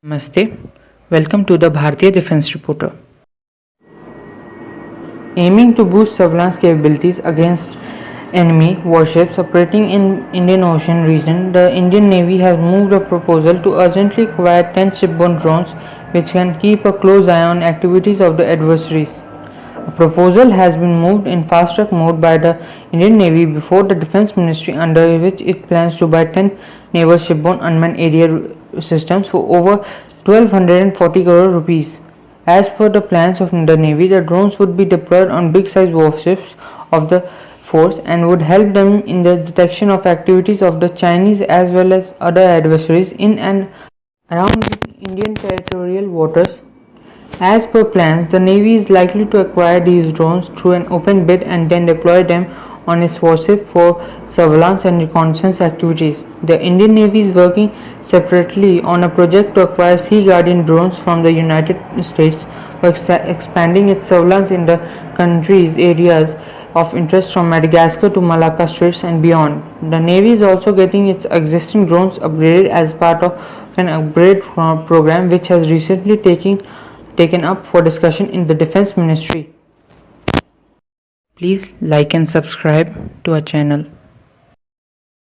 Namaste. Welcome to the Bharatiya Defense Reporter. Aiming to boost surveillance capabilities against enemy warships operating in Indian Ocean region, the Indian Navy has moved a proposal to urgently acquire 10 shipborne drones which can keep a close eye on activities of the adversaries. A proposal has been moved in fast-track mode by the Indian Navy before the Defence Ministry, under which it plans to buy 10 naval shipborne unmanned aerial systems for over 1240 crore rupees. As per the plans of the Navy, the drones would be deployed on big-sized warships of the force and would help them in the detection of activities of the Chinese as well as other adversaries in and around Indian territorial waters. As per plans, the Navy is likely to acquire these drones through an open bid and then deploy them on its warship for surveillance and reconnaissance activities. The Indian Navy is working separately on a project to acquire Sea Guardian drones from the United States for expanding its surveillance in the country's areas of interest from Madagascar to Malacca Straits and beyond. The Navy is also getting its existing drones upgraded as part of an upgrade program which has recently taken up for discussion in the Defense Ministry. Please like and subscribe to our channel.